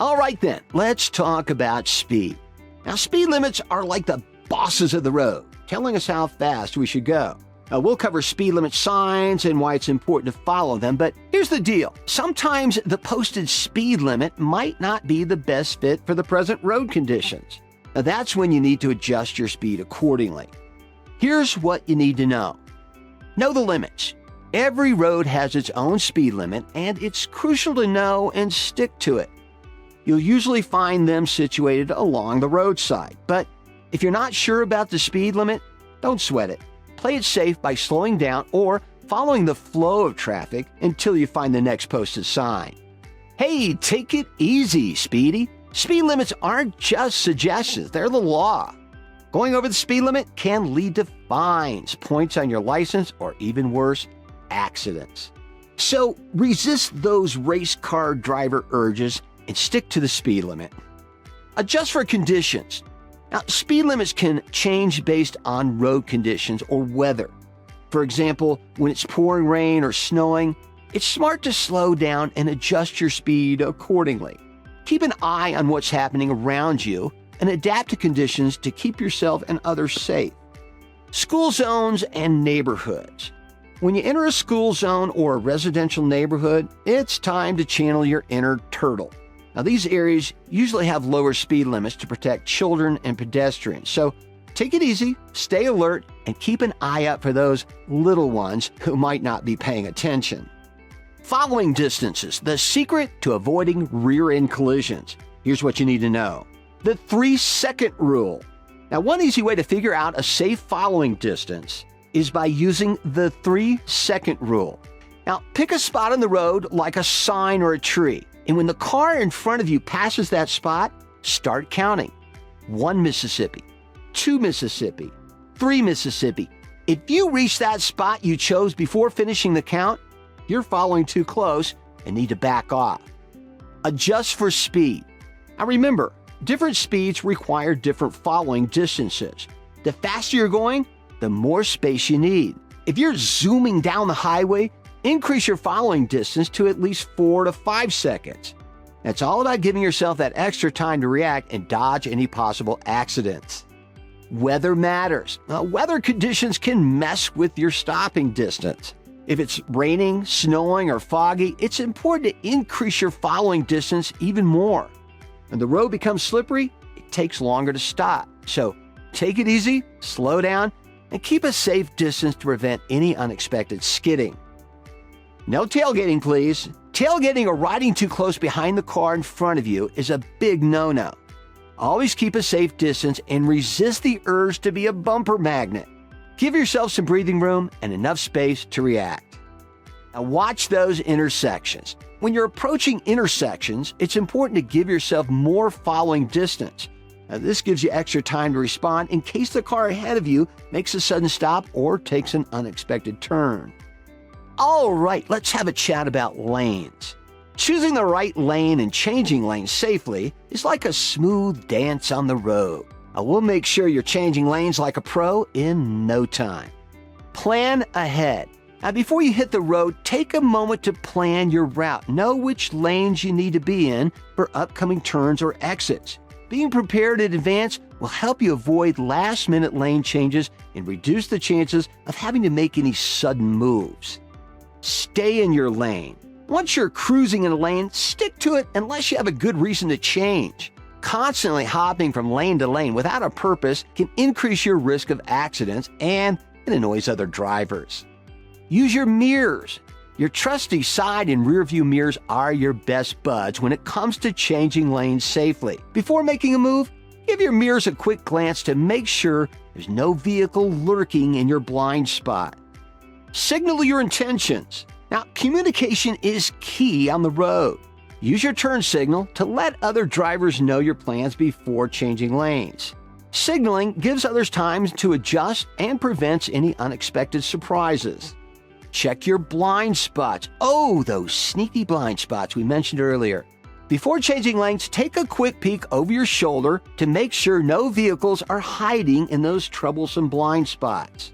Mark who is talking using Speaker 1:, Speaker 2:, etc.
Speaker 1: All right then, let's talk about speed. Now, speed limits are like the bosses of the road, telling us how fast we should go. We'll cover speed limit signs and why it's important to follow them, but here's the deal. Sometimes the posted speed limit might not be the best fit for the present road conditions. Now, that's when you need to adjust your speed accordingly. Here's what you need to know. Know the limits. Every road has its own speed limit, and it's crucial to know and stick to it. You'll usually find them situated along the roadside, but if you're not sure about the speed limit, don't sweat it. Play it safe by slowing down or following the flow of traffic until you find the next posted sign. Hey, take it easy, Speedy. Speed limits aren't just suggestions, they're the law. Going over the speed limit can lead to fines, points on your license, or even worse, accidents. So resist those race car driver urges and stick to the speed limit. Adjust for conditions. Now, speed limits can change based on road conditions or weather. For example, when it's pouring rain or snowing, it's smart to slow down and adjust your speed accordingly. Keep an eye on what's happening around you and adapt to conditions to keep yourself and others safe. School zones and neighborhoods. When you enter a school zone or a residential neighborhood, it's time to channel your inner turtle. Now, these areas usually have lower speed limits to protect children and pedestrians, so take it easy, stay alert, and keep an eye out for those little ones who might not be paying attention. Following distances, the secret to avoiding rear-end collisions. Here's what you need to know. The 3-second rule. Now, one easy way to figure out a safe following distance is by using the 3-second rule. Now, pick a spot on the road like a sign or a tree. And when the car in front of you passes that spot, start counting. 1 Mississippi, 2 Mississippi, 3 Mississippi. If you reach that spot you chose before finishing the count, you're following too close and need to back off. Adjust for speed. Now remember, different speeds require different following distances. The faster you're going, the more space you need. If you're zooming down the highway, increase your following distance to at least 4 to 5 seconds. It's all about giving yourself that extra time to react and dodge any possible accidents. Weather matters. Now, weather conditions can mess with your stopping distance. If it's raining, snowing, or foggy, it's important to increase your following distance even more. When the road becomes slippery, it takes longer to stop. So take it easy, slow down, and keep a safe distance to prevent any unexpected skidding. No tailgating, please. Tailgating or riding too close behind the car in front of you is a big no-no. Always keep a safe distance and resist the urge to be a bumper magnet. Give yourself some breathing room and enough space to react. Now watch those intersections. When you're approaching intersections, it's important to give yourself more following distance. Now, this gives you extra time to respond in case the car ahead of you makes a sudden stop or takes an unexpected turn. All right, let's have a chat about lanes. Choosing the right lane and changing lanes safely is like a smooth dance on the road. We'll make sure you're changing lanes like a pro in no time. Plan ahead. Now, before you hit the road, take a moment to plan your route. Know which lanes you need to be in for upcoming turns or exits. Being prepared in advance will help you avoid last-minute lane changes and reduce the chances of having to make any sudden moves. Stay in your lane. Once you're cruising in a lane, stick to it unless you have a good reason to change. Constantly hopping from lane to lane without a purpose can increase your risk of accidents and it annoys other drivers. Use your mirrors. Your trusty side and rear view mirrors are your best buds when it comes to changing lanes safely. Before making a move, give your mirrors a quick glance to make sure there's no vehicle lurking in your blind spot. Signal your intentions. Now, communication is key on the road. Use your turn signal to let other drivers know your plans before changing lanes. Signaling gives others time to adjust and prevents any unexpected surprises. Check your blind spots. Oh, those sneaky blind spots we mentioned earlier. Before changing lanes, take a quick peek over your shoulder to make sure no vehicles are hiding in those troublesome blind spots.